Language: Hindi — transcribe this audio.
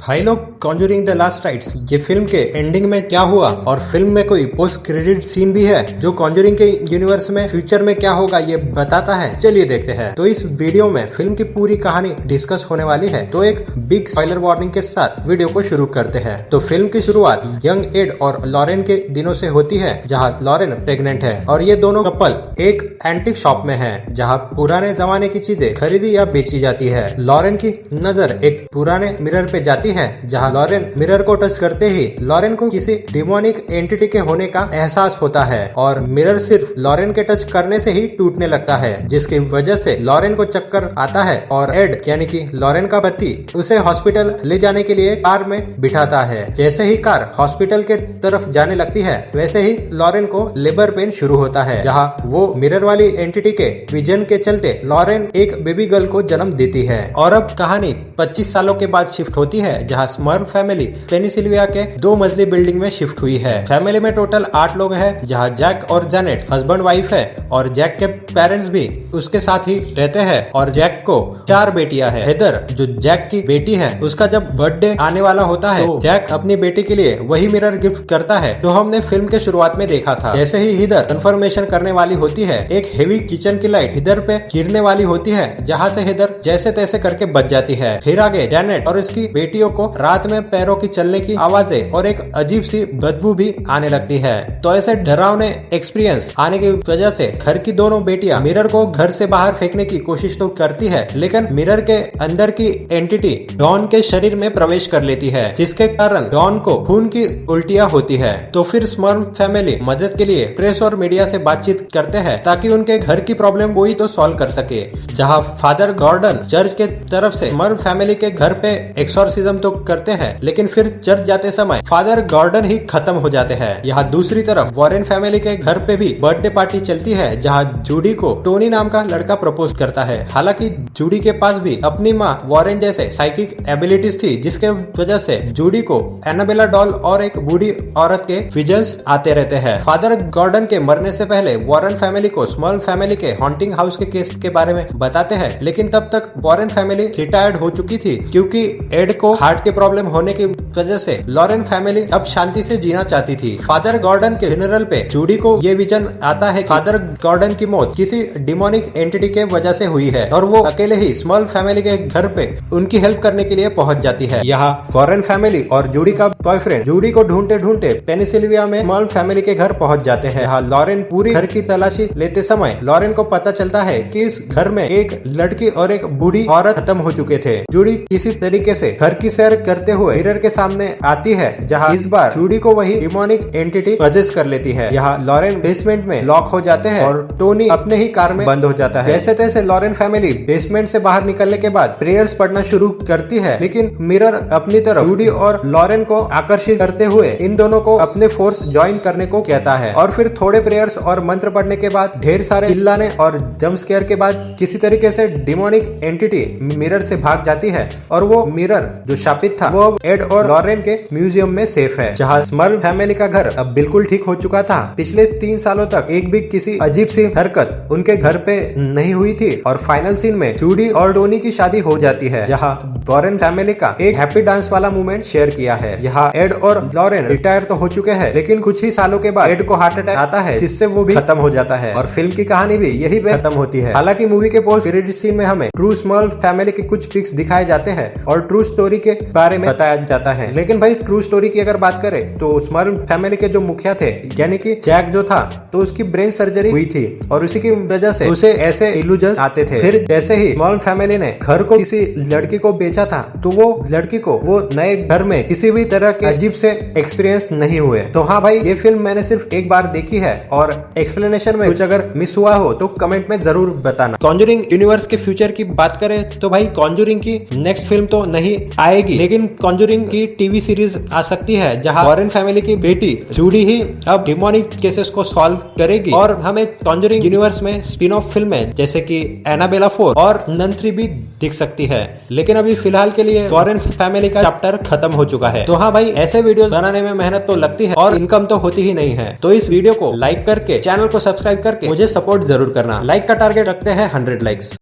भाई लोग, कॉन्जरिंग द लास्ट राइट्स ये फिल्म के एंडिंग में क्या हुआ और फिल्म में कोई पोस्ट क्रेडिट सीन भी है जो कॉन्जरिंग के यूनिवर्स में फ्यूचर में क्या होगा ये बताता है। चलिए देखते हैं। तो इस वीडियो में फिल्म की पूरी कहानी डिस्कस होने वाली है, तो एक बिग स्पॉइलर वार्निंग के साथ वीडियो को शुरू करते हैं। तो फिल्म की शुरुआत यंग एड और लॉरेन के दिनों से होती है, जहाँ लॉरेन प्रेग्नेंट है और ये दोनों कपल एक एंटीक शॉप में है जहाँ पुराने जमाने की चीजें खरीदी या बेची जाती है। लॉरेन की नजर एक पुराने मिरर पे जाती है जहां लॉरेन मिरर को टच करते ही लॉरेन को किसी डिमोनिक एंटिटी के होने का एहसास होता है और मिरर सिर्फ लॉरेन के टच करने से ही टूटने लगता है, जिसकी वजह से लॉरेन को चक्कर आता है और एड यानी कि लॉरेन का पति उसे हॉस्पिटल ले जाने के लिए कार में बिठाता है। जैसे ही कार हॉस्पिटल के तरफ जाने लगती है वैसे ही लॉरेन को लेबर पेन शुरू होता है, जहां वो मिरर वाली एंटिटी के विजन के चलते लॉरेन एक बेबी गर्ल को जन्म देती है। और अब कहानी 25 सालों के बाद शिफ्ट होती है, जहां स्मर्फ फैमिली पेनिसिल्विया के 2 मंजिली बिल्डिंग में शिफ्ट हुई है। फैमिली में टोटल 8 लोग हैं, जहां जैक और जैनेट हस्बैंड वाइफ है और जैक के पेरेंट्स भी उसके साथ ही रहते हैं। और जैक को 4 बेटियां हैं। हेदर जो जैक की बेटी है, उसका जब बर्थडे आने वाला होता है तो जैक अपनी बेटी के लिए वही मिरर गिफ्ट करता है जो हमने फिल्म के शुरुआत में देखा था। जैसे ही हिदर कंफर्मेशन करने वाली होती है, एक हेवी किचन की लाइट हिदर पे गिरने वाली होती है, जहाँ से हिदर जैसे तैसे करके बच जाती है। फिर आगे जैनेट और उसकी बेटियों को रात में पैरों की चलने की आवाजें और एक अजीब सी बदबू भी आने लगती है। तो ऐसे डरावने एक्सपीरियंस आने की वजह से घर की दोनों बेटियां मिरर को घर से बाहर फेंकने की कोशिश तो करती है, लेकिन मिरर के अंदर की एंटिटी डॉन के शरीर में प्रवेश कर लेती है, जिसके कारण डॉन को खून की उल्टियां होती है। तो फिर स्मर्फ फैमिली मदद के लिए प्रेस और मीडिया से बातचीत करते हैं ताकि उनके घर की प्रॉब्लम कोई तो सॉल्व कर सके। जहाँ फादर गॉर्डन चर्च के तरफ से स्मर्फ फैमिली के घर पे एक्सोर्सिज्म तो करते हैं, लेकिन फिर चर्च जाते समय फादर गॉर्डन ही खत्म हो जाते हैं। यहाँ दूसरी तरफ वॉरेन फैमिली के घर पे भी बर्थडे पार्टी चलती है, जहाँ जूडी को टोनी नाम का लड़का प्रपोज करता है। हालांकि जूडी के पास भी अपनी माँ वॉरेन जैसे साइकिक एबिलिटीज थी, जिसके वजह से जूडी को एनाबेला डॉल और एक बूढ़ी औरत के विजन्स आते रहते हैं। फादर गॉर्डन के मरने से पहले वॉरेन फैमिली को स्मॉल फैमिली के हॉन्टिंग हाउस के केस के बारे में बताते हैं, लेकिन तब तक वॉरेन फैमिली रिटायर्ड हो चुकी थी, क्योंकि एड को हार्ट के प्रॉब्लम होने की वजह से लॉरेन फैमिली अब शांति से जीना चाहती थी। फादर गॉर्डन के फ्यूनरल पे जूडी को ये विजन आता है कि फादर गॉर्डन की मौत किसी डिमोनिक एंटिटी के वजह से हुई है और वो अकेले ही स्मॉल फैमिली के घर पे उनकी हेल्प करने के लिए पहुंच जाती है। यहाँ वॉरेन फैमिली और जूडी का बॉयफ्रेंड जूडी को ढूंढते ढूंढते पेनिसिल्विया में स्मॉल फैमिली के घर पहुंच जाते हैं। यहाँ लॉरेन पूरी घर की तलाशी लेते समय लॉरेन को पता चलता है कि इस घर में एक लड़की और एक बूढ़ी औरत खत्म हो चुके थे। जूडी किसी तरीके से घर की सैर करते हुए मिरर के सामने आती है, जहाँ इस बार जूडी को वही डिमोनिक एंटिटी पजेस कर लेती है। यहाँ लॉरेन बेसमेंट में लॉक हो जाते हैं और टोनी अपने ही कार में बंद हो जाता है। जैसे तैसे लॉरेन फैमिली बेसमेंट से बाहर निकलने के बाद प्रेयर्स पढ़ना शुरू करती है, लेकिन मिरर अपनी तरफ जूडी और लॉरेन को आकर्षित करते हुए इन दोनों को अपने फोर्स ज्वाइन करने को कहता है। और फिर थोड़े प्रेयर्स और मंत्र पढ़ने के बाद, ढेर सारे चिल्लाने और जंप स्केयर के बाद किसी तरीके से डिमोनिक एंटिटी मिरर से भाग जाती है और वो मिरर जो शापित था वो एड और लॉरेन के म्यूजियम में सेफ है। जहाँ स्मर्फ फैमिली का घर अब बिल्कुल ठीक हो चुका था। पिछले 3 सालों तक एक भी किसी अजीब सी हरकत उनके घर पे नहीं हुई थी और फाइनल सीन में जूडी और टोनी की शादी हो जाती है, जहाँ वॉरेन फैमिली का एक हैप्पी डांस वाला मोमेंट शेयर किया है। यहाँ एड और लॉरेन रिटायर तो हो चुके हैं, लेकिन कुछ ही सालों के बाद एड को हार्ट अटैक आता है, जिससे वो भी खत्म हो जाता है और फिल्म की कहानी भी यही पे खत्म होती है। हालांकि मूवी के पोस्ट क्रेडिट सीन में हमें ट्रू स्मर्फ फैमिली के कुछ पिक्स दिखाए जाते हैं और ट्रू स्टोरी के बारे में बताया जाता है। लेकिन भाई, ट्रू स्टोरी की अगर बात करें तो स्मर्फ फैमिली के जो मुखिया थे यानी कि जैक जो था, तो उसकी ब्रेन सर्जरी हुई थी और उसी की वजह से उसे ऐसे इल्यूजन्स आते थे। फिर जैसे ही स्मॉल फैमिली ने घर को किसी लड़की को बेचा था, तो वो लड़की को वो नए घर में किसी भी तरह के अजीब से एक्सपीरियंस नहीं हुए। तो हाँ भाई, ये फिल्म मैंने सिर्फ एक बार देखी है और एक्सप्लेनेशन में कुछ अगर मिस हुआ हो तो कमेंट में जरूर बताना। कॉन्जरिंग यूनिवर्स के फ्यूचर की बात करें तो भाई, कॉन्जरिंग की नेक्स्ट फिल्म तो नहीं आएगी, लेकिन कॉन्जरिंग की टीवी सीरीज आ सकती है, जहाँ वॉरेन फैमिली की बेटी जूडी ही अब डिमोनिक केसेस को सॉल्व करेगी और हमें कॉन्जरिंग यूनिवर्स में स्पिन ऑफ फिल्में जैसे कि एनाबेला 4 और नन 3 भी दिख सकती है। लेकिन अभी फिलहाल के लिए वॉरेन फैमिली का चैप्टर खत्म हो चुका है। तो हाँ भाई, ऐसे वीडियोस बनाने में मेहनत तो लगती है और इनकम तो होती ही नहीं है। तो इस वीडियो को लाइक करके, चैनल को सब्सक्राइब करके मुझे सपोर्ट जरूर करना। लाइक का टारगेट रखते हैं 100 लाइक्स।